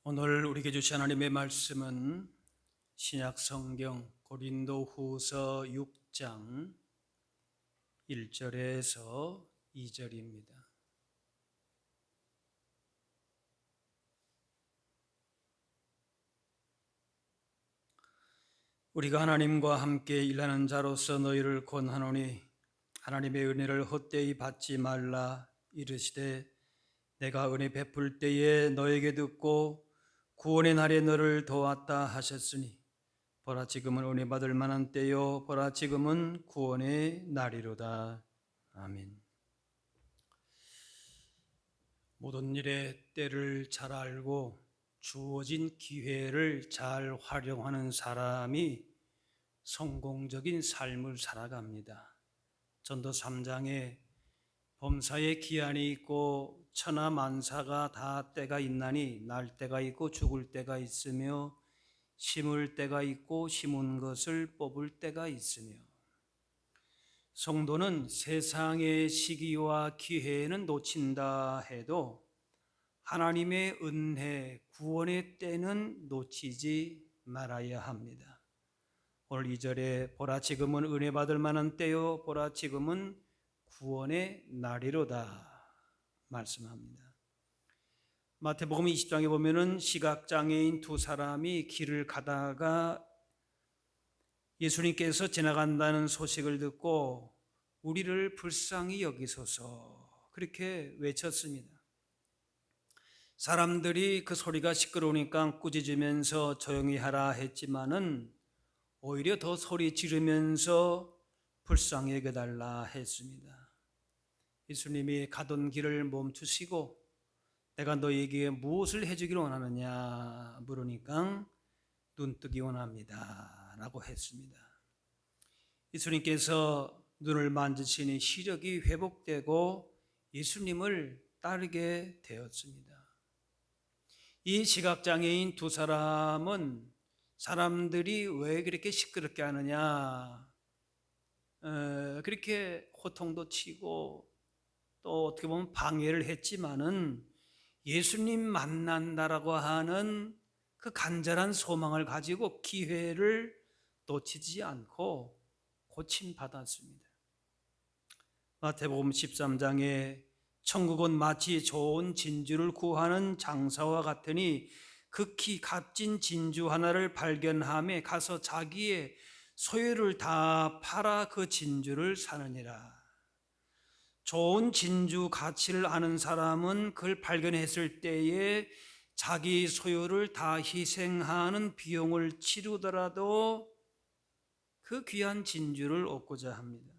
오늘 우리에게 주신 하나님의 말씀은 신약 성경 고린도후서 6장 1절에서 2절입니다. 우리가 하나님과 함께 일하는 자로서 너희를 권하노니 하나님의 은혜를 헛되이 받지 말라. 이르시되 내가 은혜 베풀 때에 너에게 듣고 구원의 날에 너를 도왔다 하셨으니 보라 지금은 은혜 받을 만한 때요 보라 지금은 구원의 날이로다. 아멘. 모든 일의 때를 잘 알고 주어진 기회를 잘 활용하는 사람이 성공적인 삶을 살아갑니다. 전도 3장에 범사에 기한이 있고 천하 만사가 다 때가 있나니 날 때가 있고 죽을 때가 있으며 심을 때가 있고 심은 것을 뽑을 때가 있으며, 성도는 세상의 시기와 기회는 놓친다 해도 하나님의 은혜, 구원의 때는 놓치지 말아야 합니다. 오늘 2절에 보라 지금은 은혜 받을 만한 때요 보라 지금은 구원의 날이로다 말씀합니다. 마태복음 20장에 보면은 시각장애인 두 사람이 길을 가다가 예수님께서 지나간다는 소식을 듣고 우리를 불쌍히 여기소서 그렇게 외쳤습니다. 사람들이 그 소리가 시끄러우니까 꾸짖으면서 조용히 하라 했지만은 오히려 더 소리 지르면서 불쌍히 여겨달라 했습니다. 예수님이 가던 길을 멈추시고 내가 너에게 무엇을 해주기를 원하느냐 물으니까 눈뜨기 원합니다 라고 했습니다. 예수님께서 눈을 만지시니 시력이 회복되고 예수님을 따르게 되었습니다. 이 시각장애인 두 사람은 사람들이 왜 그렇게 시끄럽게 하느냐, 그렇게 호통도 치고 또 어떻게 보면 방해를 했지만은 예수님 만난다라고 하는 그 간절한 소망을 가지고 기회를 놓치지 않고 고침받았습니다. 마태복음 13장에 천국은 마치 좋은 진주를 구하는 장사와 같으니 극히 값진 진주 하나를 발견하며 가서 자기의 소유를 다 팔아 그 진주를 사느니라. 좋은 진주 가치를 아는 사람은 그걸 발견했을 때에 자기 소유를 다 희생하는 비용을 치르더라도 그 귀한 진주를 얻고자 합니다.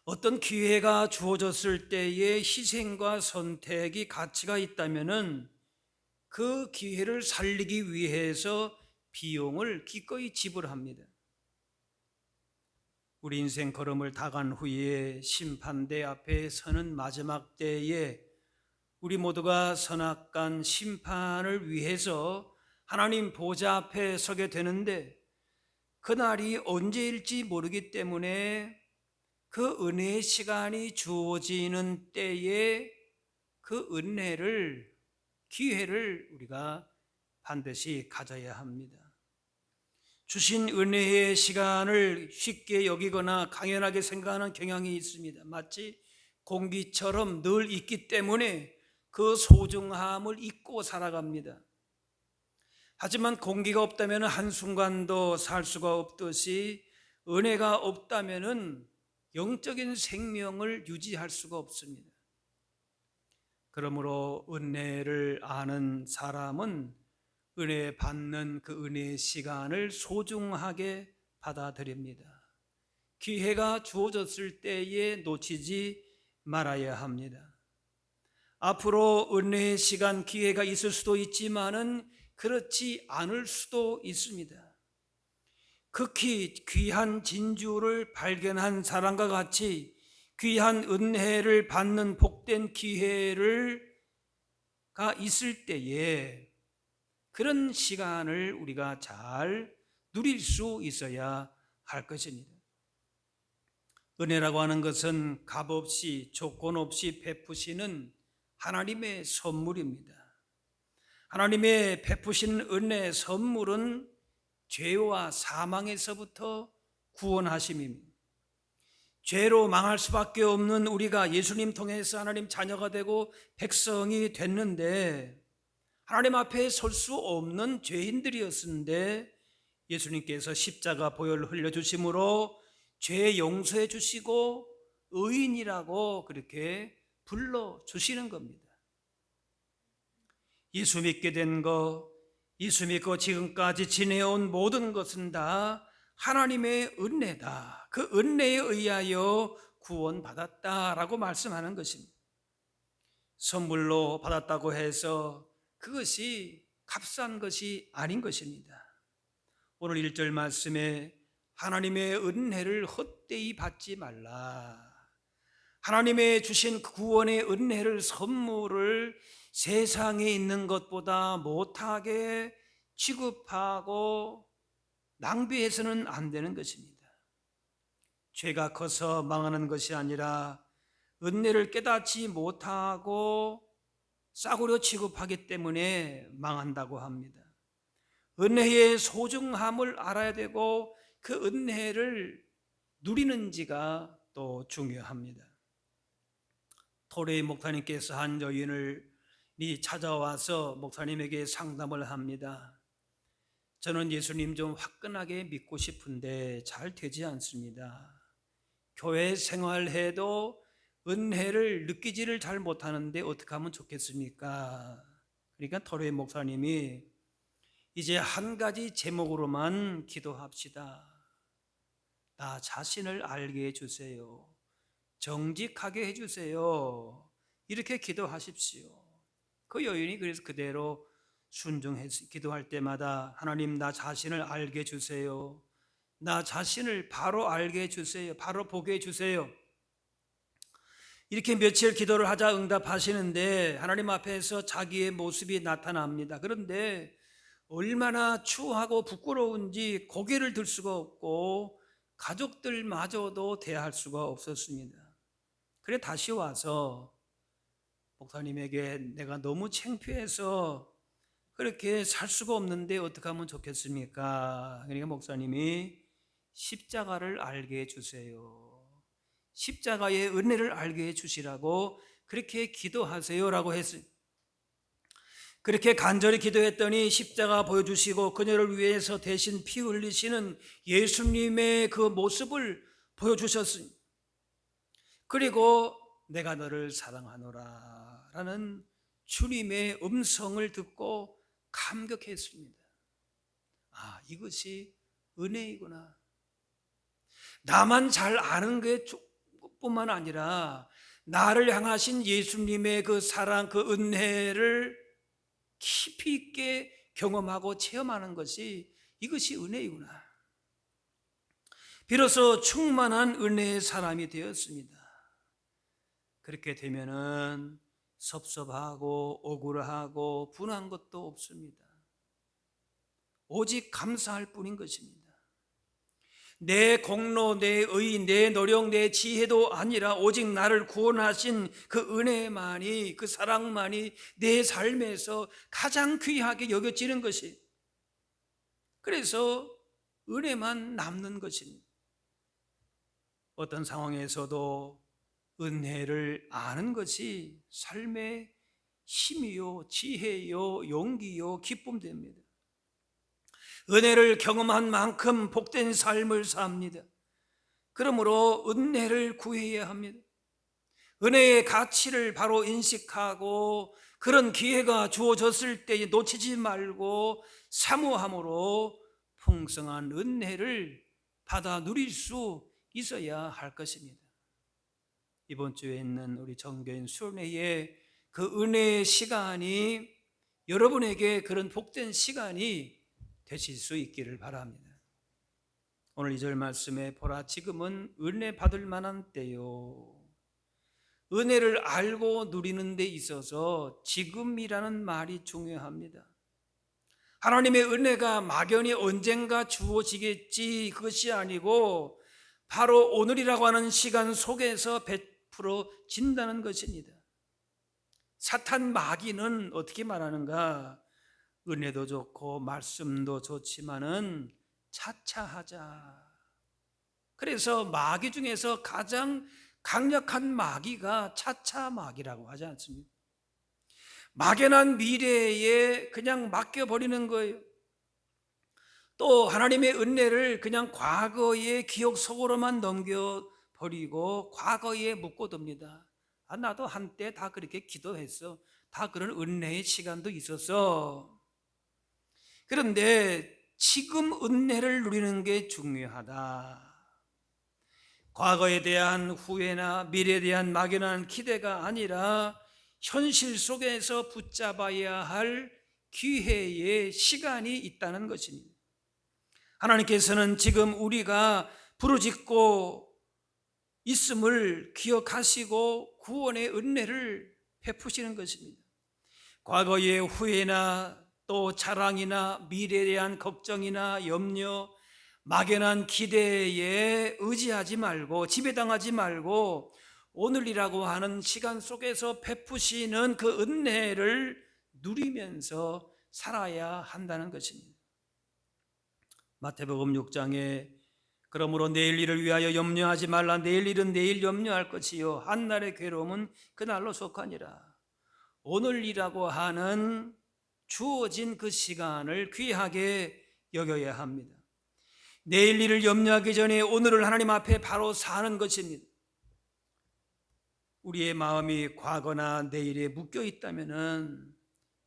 어떤 기회가 주어졌을 때에 희생과 선택이 가치가 있다면은 그 기회를 살리기 위해서 비용을 기꺼이 지불합니다. 우리 인생 걸음을 다 간 후에 심판대 앞에 서는 마지막 때에 우리 모두가 선악간 심판을 위해서 하나님 보좌 앞에 서게 되는데 그날이 언제일지 모르기 때문에 그 은혜의 시간이 주어지는 때에 그 은혜를, 기회를 우리가 반드시 가져야 합니다. 주신 은혜의 시간을 쉽게 여기거나 당연하게 생각하는 경향이 있습니다. 마치 공기처럼 늘 있기 때문에 그 소중함을 잊고 살아갑니다. 하지만 공기가 없다면 한순간도 살 수가 없듯이 은혜가 없다면 영적인 생명을 유지할 수가 없습니다. 그러므로 은혜를 아는 사람은 은혜 받는 그 은혜의 시간을 소중하게 받아들입니다. 기회가 주어졌을 때에 놓치지 말아야 합니다. 앞으로 은혜의 시간, 기회가 있을 수도 있지만은 그렇지 않을 수도 있습니다. 극히 귀한 진주를 발견한 사람과 같이 귀한 은혜를 받는 복된 기회가 있을 때에 그런 시간을 우리가 잘 누릴 수 있어야 할 것입니다. 은혜라고 하는 것은 값없이 조건 없이 베푸시는 하나님의 선물입니다. 하나님의 베푸신 은혜의 선물은 죄와 사망에서부터 구원하심입니다. 죄로 망할 수밖에 없는 우리가 예수님 통해서 하나님 자녀가 되고 백성이 됐는데, 하나님 앞에 설 수 없는 죄인들이었는데 예수님께서 십자가 보혈을 흘려주심으로 죄 용서해 주시고 의인이라고 그렇게 불러주시는 겁니다. 예수 믿게 된 것, 예수 믿고 지금까지 지내온 모든 것은 다 하나님의 은혜다. 그 은혜에 의하여 구원받았다라고 말씀하는 것입니다. 선물로 받았다고 해서 그것이 값싼 것이 아닌 것입니다. 오늘 1절 말씀에 하나님의 은혜를 헛되이 받지 말라. 하나님의 주신 구원의 은혜를, 선물을 세상에 있는 것보다 못하게 취급하고 낭비해서는 안 되는 것입니다. 죄가 커서 망하는 것이 아니라 은혜를 깨닫지 못하고 싸구려 취급하기 때문에 망한다고 합니다. 은혜의 소중함을 알아야 되고 그 은혜를 누리는지가 또 중요합니다. 토레이 목사님께서 한 여인을 찾아와서 목사님에게 상담을 합니다. 저는 예수님 좀 화끈하게 믿고 싶은데 잘 되지 않습니다. 교회 생활해도 은혜를 느끼지를 잘 못하는데 어떻게 하면 좋겠습니까? 그러니까 토레이 목사님이 이제 한 가지 제목으로만 기도합시다. 나 자신을 알게 해주세요. 정직하게 해주세요. 이렇게 기도하십시오. 그 여인이 그래서 그대로 순종해서 기도할 때마다 하나님 나 자신을 알게 해주세요. 나 자신을 바로 알게 해주세요. 바로 보게 해주세요. 이렇게 며칠 기도를 하자 응답하시는데 하나님 앞에서 자기의 모습이 나타납니다. 그런데 얼마나 추하고 부끄러운지 고개를 들 수가 없고 가족들마저도 대할 수가 없었습니다. 그래 다시 와서 목사님에게 내가 너무 창피해서 그렇게 살 수가 없는데 어떻게 하면 좋겠습니까? 그러니까 목사님이 십자가를 알게 해주세요. 십자가의 은혜를 알게 해주시라고 그렇게 기도하세요라고 했어요. 그렇게 간절히 기도했더니 십자가 보여주시고 그녀를 위해서 대신 피 흘리시는 예수님의 그 모습을 보여주셨습니다. 그리고 내가 너를 사랑하노라 라는 주님의 음성을 듣고 감격했습니다. 아, 이것이 은혜이구나. 나만 잘 아는 것뿐만 아니라 나를 향하신 예수님의 그 사랑, 그 은혜를 깊이 있게 경험하고 체험하는 것이 이것이 은혜이구나. 비로소 충만한 은혜의 사람이 되었습니다. 그렇게 되면은 섭섭하고 억울하고 분한 것도 없습니다. 오직 감사할 뿐인 것입니다. 내 공로, 내 의, 내 노력, 내 지혜도 아니라 오직 나를 구원하신 그 은혜만이, 그 사랑만이 내 삶에서 가장 귀하게 여겨지는 것이, 그래서 은혜만 남는 것입니다. 어떤 상황에서도 은혜를 아는 것이 삶의 힘이요, 지혜요, 용기요, 기쁨 됩니다. 은혜를 경험한 만큼 복된 삶을 삽니다. 그러므로 은혜를 구해야 합니다. 은혜의 가치를 바로 인식하고 그런 기회가 주어졌을 때에 놓치지 말고 사모함으로 풍성한 은혜를 받아 누릴 수 있어야 할 것입니다. 이번 주에 있는 우리 정교인 수련회의 그 은혜의 시간이 여러분에게 그런 복된 시간이 되실 수 있기를 바랍니다. 오늘 2절 말씀에 보라 지금은 은혜 받을 만한 때요. 은혜를 알고 누리는 데 있어서 지금이라는 말이 중요합니다. 하나님의 은혜가 막연히 언젠가 주어지겠지 그것이 아니고 바로 오늘이라고 하는 시간 속에서 베풀어진다는 것입니다. 사탄 마귀는 어떻게 말하는가? 은혜도 좋고 말씀도 좋지만은 차차하자. 그래서 마귀 중에서 가장 강력한 마귀가 차차 마귀라고 하지 않습니까? 막연한 미래에 그냥 맡겨버리는 거예요. 또 하나님의 은혜를 그냥 과거의 기억 속으로만 넘겨버리고 과거에 묻고듭니다. 나도 한때 다 그렇게 기도했어. 다 그런 은혜의 시간도 있었어. 그런데 지금 은혜를 누리는 게 중요하다. 과거에 대한 후회나 미래에 대한 막연한 기대가 아니라 현실 속에서 붙잡아야 할 기회의 시간이 있다는 것입니다. 하나님께서는 지금 우리가 부르짖고 있음을 기억하시고 구원의 은혜를 베푸시는 것입니다. 과거의 후회나 또 자랑이나 미래에 대한 걱정이나 염려, 막연한 기대에 의지하지 말고 지배당하지 말고 오늘이라고 하는 시간 속에서 베푸시는 그 은혜를 누리면서 살아야 한다는 것입니다. 마태복음 6장에 그러므로 내일 일을 위하여 염려하지 말라. 내일 일은 내일 염려할 것이요 한날의 괴로움은 그날로 속하니라. 오늘이라고 하는 주어진 그 시간을 귀하게 여겨야 합니다. 내일 일을 염려하기 전에 오늘을 하나님 앞에 바로 사는 것입니다. 우리의 마음이 과거나 내일에 묶여 있다면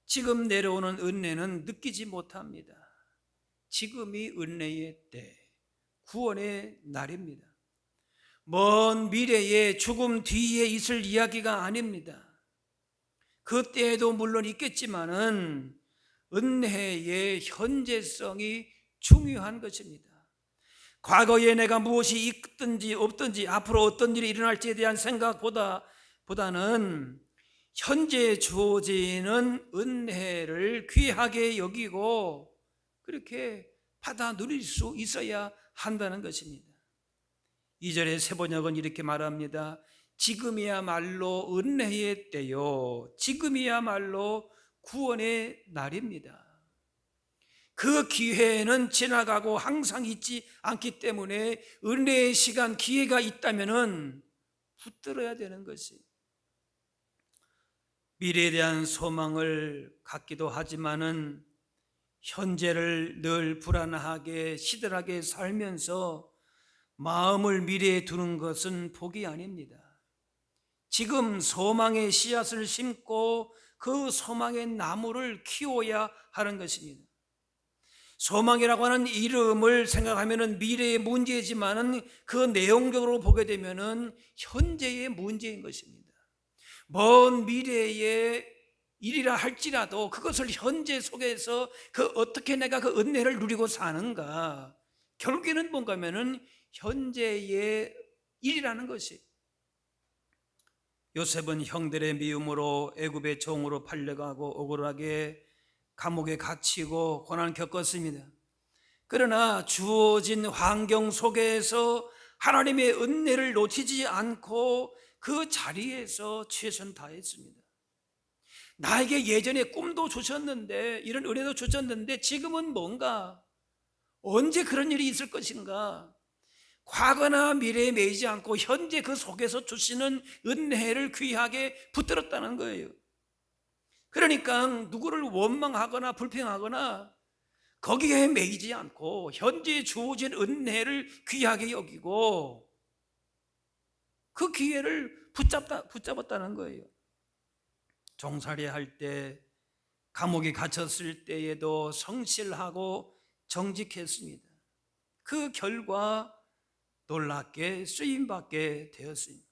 지금 내려오는 은혜는 느끼지 못합니다. 지금이 은혜의 때, 구원의 날입니다. 먼 미래에 죽음 뒤에 있을 이야기가 아닙니다. 그때에도 물론 있겠지만은 은혜의 현재성이 중요한 것입니다. 과거에 내가 무엇이 있든지 없든지 앞으로 어떤 일이 일어날지에 대한 생각보다는 현재 주어지는 은혜를 귀하게 여기고 그렇게 받아 누릴 수 있어야 한다는 것입니다. 2절의 세번역은 이렇게 말합니다. 지금이야말로 은혜의 때요, 지금이야말로 구원의 날입니다. 그 기회는 지나가고 항상 있지 않기 때문에 은혜의 시간, 기회가 있다면 붙들어야 되는 것이, 미래에 대한 소망을 갖기도 하지만은 현재를 늘 불안하게 시들하게 살면서 마음을 미래에 두는 것은 복이 아닙니다. 지금 소망의 씨앗을 심고 그 소망의 나무를 키워야 하는 것입니다. 소망이라고 하는 이름을 생각하면 미래의 문제이지만 그 내용적으로 보게 되면 현재의 문제인 것입니다. 먼 미래의 일이라 할지라도 그것을 현재 속에서 어떻게 내가 그 은혜를 누리고 사는가, 결국에는 뭔가 하면은 현재의 일이라는 것이. 요셉은 형들의 미움으로 애굽의 종으로 팔려가고 억울하게 감옥에 갇히고 고난을 겪었습니다. 그러나 주어진 환경 속에서 하나님의 은혜를 놓치지 않고 그 자리에서 최선 다했습니다. 나에게 예전에 꿈도 주셨는데, 이런 은혜도 주셨는데 지금은 뭔가, 언제 그런 일이 있을 것인가, 과거나 미래에 매이지 않고 현재 그 속에서 주시는 은혜를 귀하게 붙들었다는 거예요. 그러니까 누구를 원망하거나 불평하거나 거기에 매이지 않고 현재 주어진 은혜를 귀하게 여기고 그 기회를 붙잡았다는 거예요. 종살이 할 때, 감옥에 갇혔을 때에도 성실하고 정직했습니다. 그 결과 놀랍게 쓰임받게 되었습니다.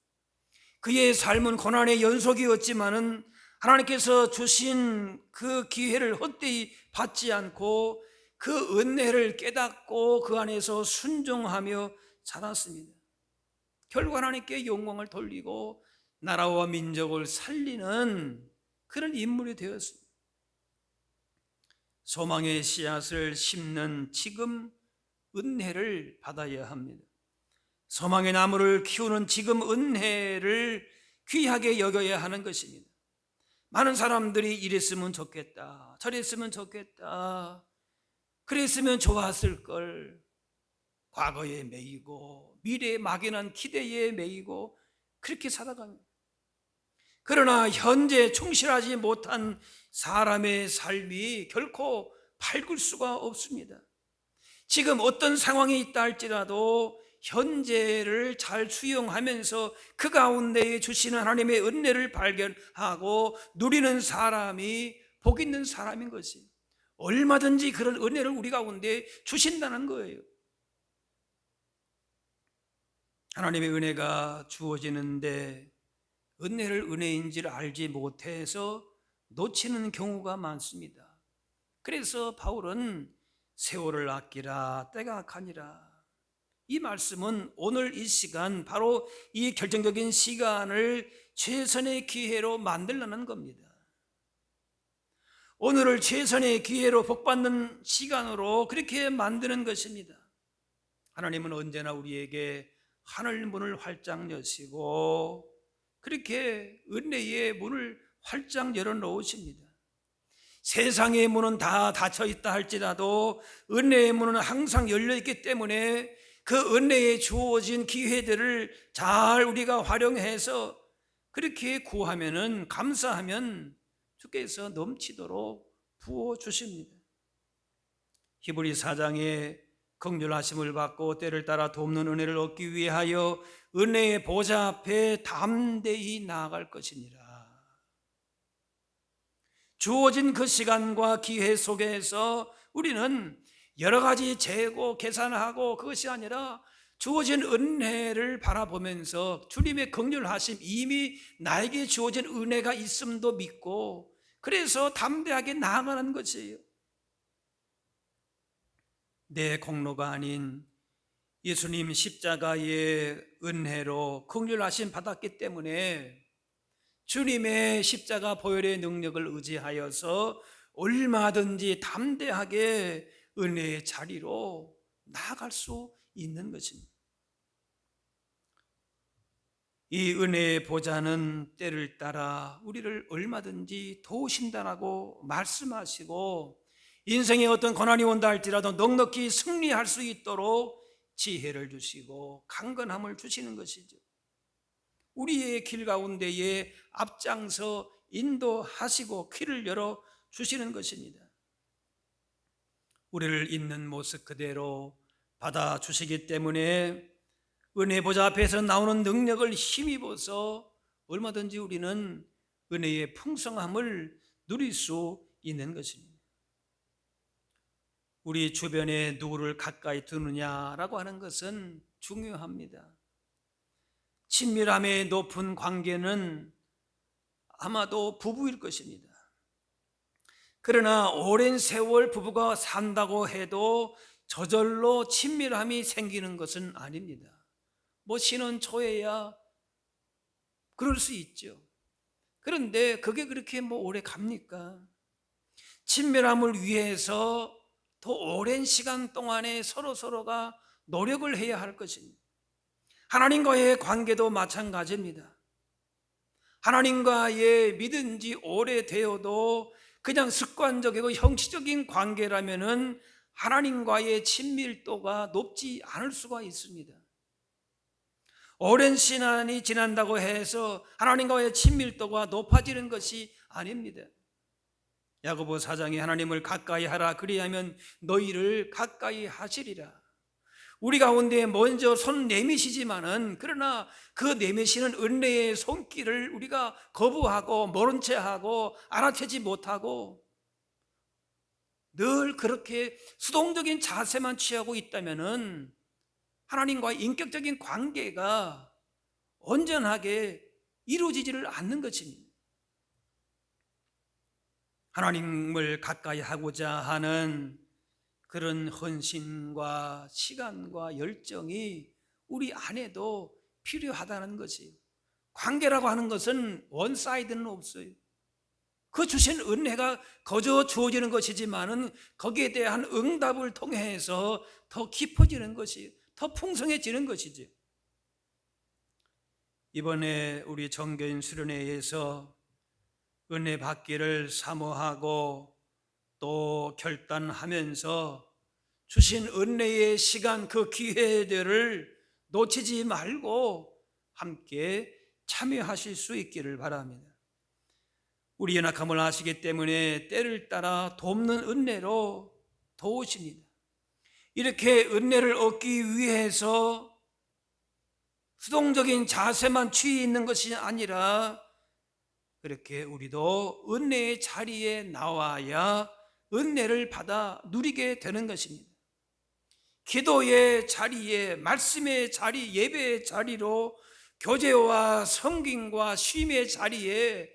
그의 삶은 고난의 연속이었지만은 하나님께서 주신 그 기회를 헛되이 받지 않고 그 은혜를 깨닫고 그 안에서 순종하며 살았습니다. 결국 하나님께 영광을 돌리고 나라와 민족을 살리는 그런 인물이 되었습니다. 소망의 씨앗을 심는 지금 은혜를 받아야 합니다. 소망의 나무를 키우는 지금 은혜를 귀하게 여겨야 하는 것입니다. 많은 사람들이 이랬으면 좋겠다, 저랬으면 좋겠다, 그랬으면 좋았을 걸, 과거에 매이고 미래에 막연한 기대에 매이고 그렇게 살아갑니다. 그러나 현재 충실하지 못한 사람의 삶이 결코 밝을 수가 없습니다. 지금 어떤 상황에 있다 할지라도 현재를 잘 수용하면서 그 가운데에 주시는 하나님의 은혜를 발견하고 누리는 사람이 복 있는 사람인 것이에요. 얼마든지 그런 은혜를 우리 가운데 주신다는 거예요. 하나님의 은혜가 주어지는데 은혜를 은혜인지를 알지 못해서 놓치는 경우가 많습니다. 그래서 바울은 세월을 아끼라 때가 가니라, 이 말씀은 오늘 이 시간, 바로 이 결정적인 시간을 최선의 기회로 만들려는 겁니다. 오늘을 최선의 기회로 복받는 시간으로 그렇게 만드는 것입니다. 하나님은 언제나 우리에게 하늘 문을 활짝 여시고 그렇게 은혜의 문을 활짝 열어놓으십니다. 세상의 문은 다 닫혀 있다 할지라도 은혜의 문은 항상 열려 있기 때문에 그 은혜에 주어진 기회들을 잘 우리가 활용해서 그렇게 구하면은, 감사하면 주께서 넘치도록 부어주십니다. 히브리 4장에 긍휼하심을 받고 때를 따라 돕는 은혜를 얻기 위하여 은혜의 보좌 앞에 담대히 나아갈 것이니라. 주어진 그 시간과 기회 속에서 우리는 여러 가지 재고 계산하고, 그것이 아니라 주어진 은혜를 바라보면서 주님의 긍휼하심, 이미 나에게 주어진 은혜가 있음도 믿고 그래서 담대하게 나아가는 것이에요. 내 공로가 아닌 예수님 십자가의 은혜로 긍휼하심 받았기 때문에 주님의 십자가 보혈의 능력을 의지하여서 얼마든지 담대하게 은혜의 자리로 나아갈 수 있는 것입니다. 이 은혜의 보좌는 때를 따라 우리를 얼마든지 도우신다라고 말씀하시고, 인생에 어떤 고난이 온다 할지라도 넉넉히 승리할 수 있도록 지혜를 주시고 강건함을 주시는 것이죠. 우리의 길 가운데에 앞장서 인도하시고 길을 열어 주시는 것입니다. 우리를 있는 모습 그대로 받아주시기 때문에 은혜 보좌 앞에서 나오는 능력을 힘입어서 얼마든지 우리는 은혜의 풍성함을 누릴 수 있는 것입니다. 우리 주변에 누구를 가까이 두느냐라고 하는 것은 중요합니다. 친밀함의 높은 관계는 아마도 부부일 것입니다. 그러나 오랜 세월 부부가 산다고 해도 저절로 친밀함이 생기는 것은 아닙니다. 신혼 초에야 그럴 수 있죠. 그런데 그게 그렇게 오래 갑니까? 친밀함을 위해서 더 오랜 시간 동안에 서로가 노력을 해야 할 것입니다. 하나님과의 관계도 마찬가지입니다. 하나님과의 믿은 지 오래되어도 그냥 습관적이고 형식적인 관계라면은 하나님과의 친밀도가 높지 않을 수가 있습니다. 오랜 시간이 지난다고 해서 하나님과의 친밀도가 높아지는 것이 아닙니다. 야고보 4장에 하나님을 가까이 하라, 그리하면 너희를 가까이 하시리라. 우리 가운데 먼저 손 내미시지만은, 그러나 그 내미시는 은혜의 손길을 우리가 거부하고 모른 채 하고 알아채지 못하고 늘 그렇게 수동적인 자세만 취하고 있다면은 하나님과의 인격적인 관계가 온전하게 이루어지지를 않는 것입니다. 하나님을 가까이 하고자 하는 그런 헌신과 시간과 열정이 우리 안에도 필요하다는 것이에요. 관계라고 하는 것은 원사이드는 없어요. 그 주신 은혜가 거저 주어지는 것이지만은 거기에 대한 응답을 통해서 더 깊어지는 것이, 더 풍성해지는 것이지. 이번에 우리 정교인 수련회에서 은혜 받기를 사모하고 또 결단하면서 주신 은혜의 시간, 그 기회들을 놓치지 말고 함께 참여하실 수 있기를 바랍니다. 우리 연약함을 아시기 때문에 때를 따라 돕는 은혜로 도우십니다. 이렇게 은혜를 얻기 위해서 수동적인 자세만 취해 있는 것이 아니라 그렇게 우리도 은혜의 자리에 나와야 은혜를 받아 누리게 되는 것입니다. 기도의 자리에, 말씀의 자리, 예배의 자리로 교제와 섬김과 쉼의 자리에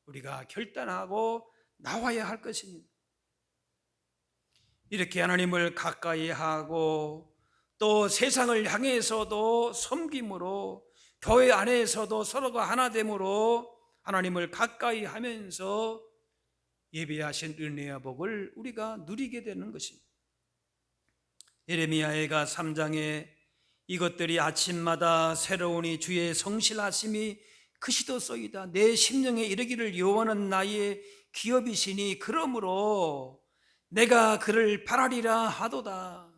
우리가 결단하고 나와야 할 것입니다. 이렇게 하나님을 가까이 하고 또 세상을 향해서도 섬김으로 교회 안에서도 서로가 하나됨으로 하나님을 가까이 하면서 예배하신 은혜와 복을 우리가 누리게 되는 것입니다. 예레미야가 3장에 이것들이 아침마다 새로우니 주의 성실하심이 크시도소이다. 내 심령에 이르기를 여호와는 나의 기업이시니 그러므로 내가 그를 바라리라 하도다.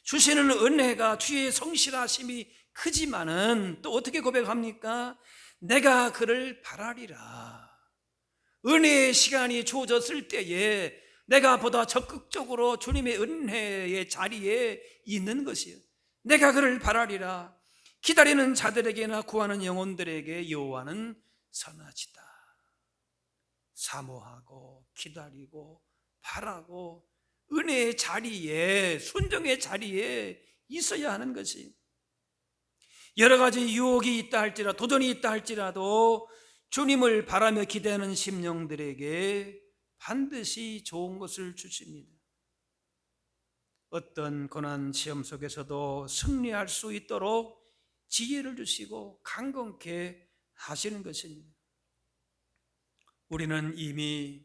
주시는 은혜가 주의 성실하심이 크지만은 또 어떻게 고백합니까? 내가 그를 바라리라. 은혜의 시간이 주어졌을 때에 내가 보다 적극적으로 주님의 은혜의 자리에 있는 것이요, 내가 그를 바라리라. 기다리는 자들에게나 구하는 영혼들에게 여호와는 선하시다. 사모하고 기다리고 바라고 은혜의 자리에, 순종의 자리에 있어야 하는 것이, 여러 가지 유혹이 있다 할지라도, 도전이 있다 할지라도 주님을 바라며 기대하는 심령들에게 반드시 좋은 것을 주십니다. 어떤 고난 시험 속에서도 승리할 수 있도록 지혜를 주시고 강건케 하시는 것입니다. 우리는 이미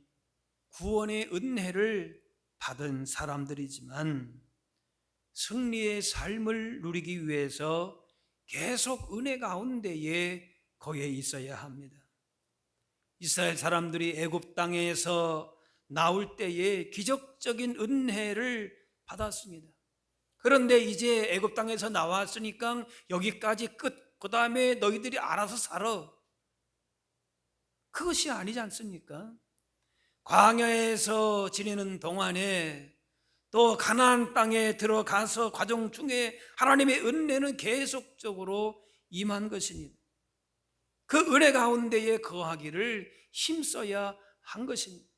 구원의 은혜를 받은 사람들이지만 승리의 삶을 누리기 위해서 계속 은혜 가운데에 거해 있어야 합니다. 이스라엘 사람들이 애굽 땅에서 나올 때에 기적적인 은혜를 받았습니다. 그런데 이제 애굽 땅에서 나왔으니까 여기까지 끝, 그 다음에 너희들이 알아서 살아, 그것이 아니지 않습니까? 광야에서 지내는 동안에 또 가나안 땅에 들어가서 과정 중에 하나님의 은혜는 계속적으로 임한 것입니다. 그 은혜 가운데에 거하기를 힘써야 한 것입니다.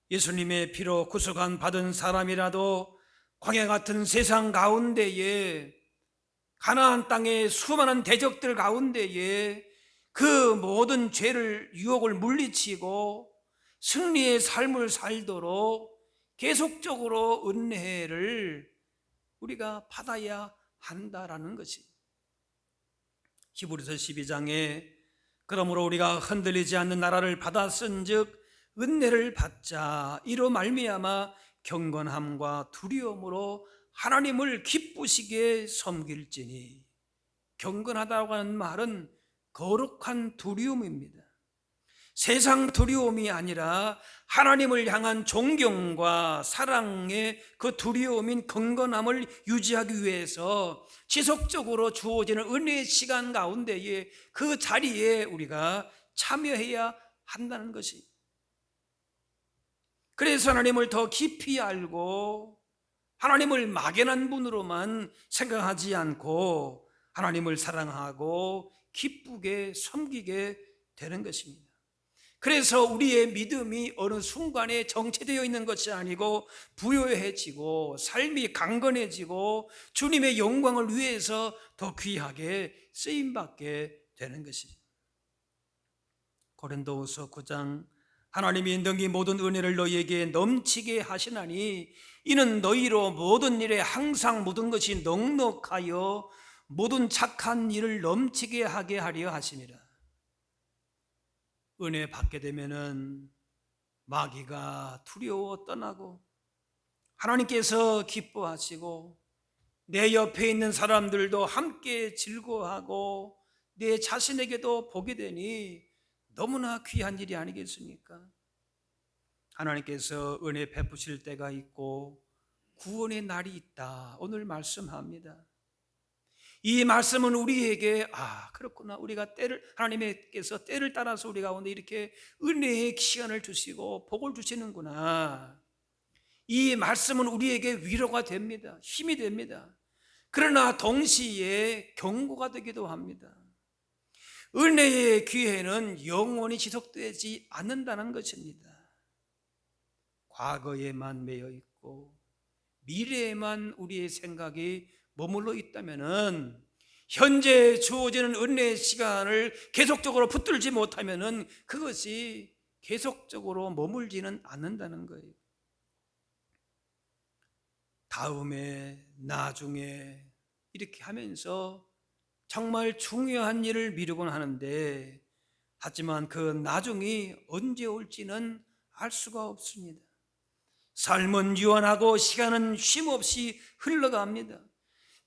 예수님의 피로 구속한 받은 사람이라도 광야 같은 세상 가운데에, 가나안 땅의 수많은 대적들 가운데에 그 모든 죄를, 유혹을 물리치고 승리의 삶을 살도록 계속적으로 은혜를 우리가 받아야 한다라는 것입니다. 히브리서 12장에 그러므로 우리가 흔들리지 않는 나라를 받았은즉 은혜를 받자, 이로 말미암아 경건함과 두려움으로 하나님을 기쁘시게 섬길지니, 경건하다고 하는 말은 거룩한 두려움입니다. 세상 두려움이 아니라 하나님을 향한 존경과 사랑의 그 두려움인 경건함을 유지하기 위해서 지속적으로 주어지는 은혜의 시간 가운데에 그 자리에 우리가 참여해야 한다는 것이, 그래서 하나님을 더 깊이 알고 하나님을 막연한 분으로만 생각하지 않고 하나님을 사랑하고 기쁘게 섬기게 되는 것입니다. 그래서 우리의 믿음이 어느 순간에 정체되어 있는 것이 아니고 부요해지고 삶이 강건해지고 주님의 영광을 위해서 더 귀하게 쓰임받게 되는 것입니다. 고린도후서 9장, 하나님이 능히 모든 은혜를 너희에게 넘치게 하시나니 이는 너희로 모든 일에 항상 모든 것이 넉넉하여 모든 착한 일을 넘치게 하게 하려 하심이라. 은혜 받게 되면은 마귀가 두려워 떠나고 하나님께서 기뻐하시고 내 옆에 있는 사람들도 함께 즐거워하고 내 자신에게도 보게 되니 너무나 귀한 일이 아니겠습니까? 하나님께서 은혜 베푸실 때가 있고 구원의 날이 있다, 오늘 말씀합니다. 이 말씀은 우리에게 그렇구나, 우리가 하나님께서 때를 따라서 우리 가운데 이렇게 은혜의 시간을 주시고 복을 주시는구나, 이 말씀은 우리에게 위로가 됩니다. 힘이 됩니다. 그러나 동시에 경고가 되기도 합니다. 은혜의 기회는 영원히 지속되지 않는다는 것입니다. 과거에만 매여 있고 미래에만 우리의 생각이 머물러 있다면은, 현재 주어지는 은혜의 시간을 계속적으로 붙들지 못하면은 그것이 계속적으로 머물지는 않는다는 거예요. 다음에, 나중에 이렇게 하면서 정말 중요한 일을 미루곤 하는데, 하지만 그 나중이 언제 올지는 알 수가 없습니다. 삶은 유한하고 시간은 쉼없이 흘러갑니다.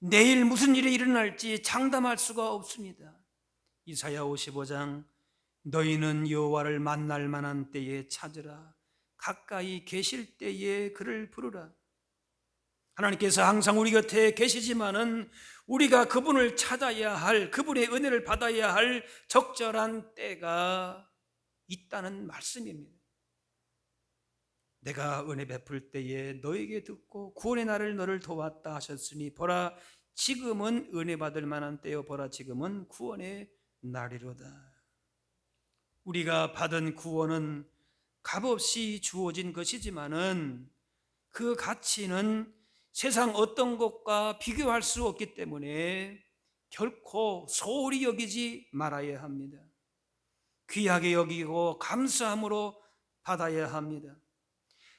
내일 무슨 일이 일어날지 장담할 수가 없습니다. 이사야 55장, 너희는 여호와를 만날 만한 때에 찾으라, 가까이 계실 때에 그를 부르라. 하나님께서 항상 우리 곁에 계시지만은 우리가 그분을 찾아야 할, 그분의 은혜를 받아야 할 적절한 때가 있다는 말씀입니다. 내가 은혜 베풀 때에 너에게 듣고 구원의 날을 너를 도왔다 하셨으니 보라, 지금은 은혜 받을 만한 때요, 보라, 지금은 구원의 날이로다. 우리가 받은 구원은 값없이 주어진 것이지만은 그 가치는 세상 어떤 것과 비교할 수 없기 때문에 결코 소홀히 여기지 말아야 합니다. 귀하게 여기고 감사함으로 받아야 합니다.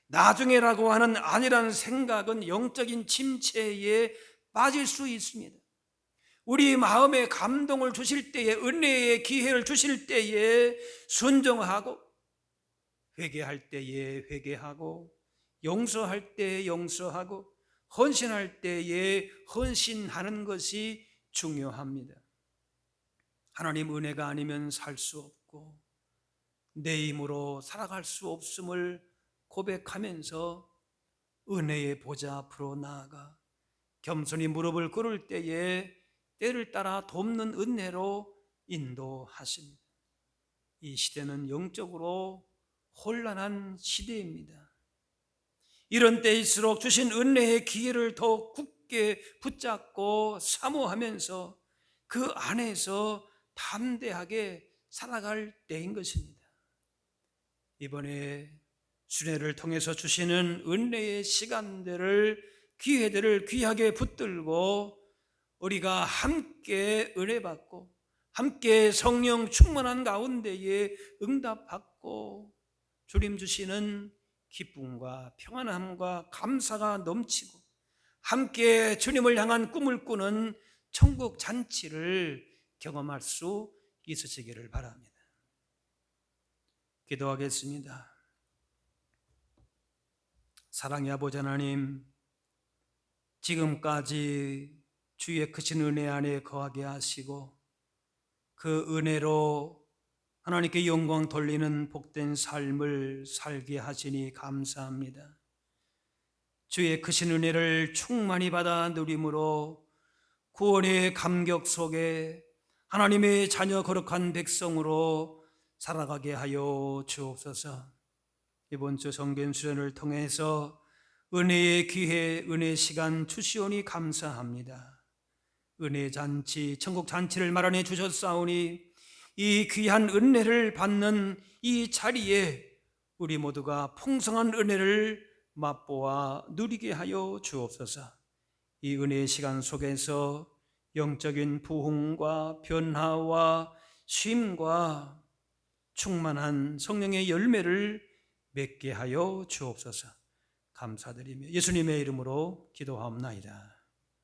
나중에라고 하는 아니라는 생각은 영적인 침체에 빠질 수 있습니다. 우리 마음에 감동을 주실 때에, 은혜의 기회를 주실 때에 순종하고, 회개할 때에 회개하고, 용서할 때에 용서하고, 헌신할 때에 헌신하는 것이 중요합니다. 하나님 은혜가 아니면 살 수 없고 내 힘으로 살아갈 수 없음을 고백하면서 은혜의 보좌 앞으로 나아가 겸손히 무릎을 꿇을 때에 때를 따라 돕는 은혜로 인도하십니다. 이 시대는 영적으로 혼란한 시대입니다. 이런 때일수록 주신 은혜의 기회를 더 굳게 붙잡고 사모하면서 그 안에서 담대하게 살아갈 때인 것입니다. 이번에 순회를 통해서 주시는 은혜의 시간들을, 기회들을 귀하게 붙들고 우리가 함께 은혜 받고 함께 성령 충만한 가운데에 응답받고 주님 주시는 기쁨과 평안함과 감사가 넘치고 함께 주님을 향한 꿈을 꾸는 천국 잔치를 경험할 수 있으시기를 바랍니다. 기도하겠습니다. 사랑의 아버지 하나님, 지금까지 주의 크신 은혜 안에 거하게 하시고 그 은혜로 하나님께 영광 돌리는 복된 삶을 살게 하시니 감사합니다. 주의 크신 은혜를 충만히 받아 누림으로 구원의 감격 속에 하나님의 자녀 거룩한 백성으로 살아가게 하여 주옵소서. 이번 주 성경 수련을 통해서 은혜의 기회, 은혜 시간 주시오니 감사합니다. 은혜 잔치, 천국 잔치를 마련해 주셨사오니 이 귀한 은혜를 받는 이 자리에 우리 모두가 풍성한 은혜를 맛보아 누리게 하여 주옵소서. 이 은혜의 시간 속에서 영적인 부흥과 변화와 쉼과 충만한 성령의 열매를 맺게 하여 주옵소서. 감사드리며 예수님의 이름으로 기도하옵나이다.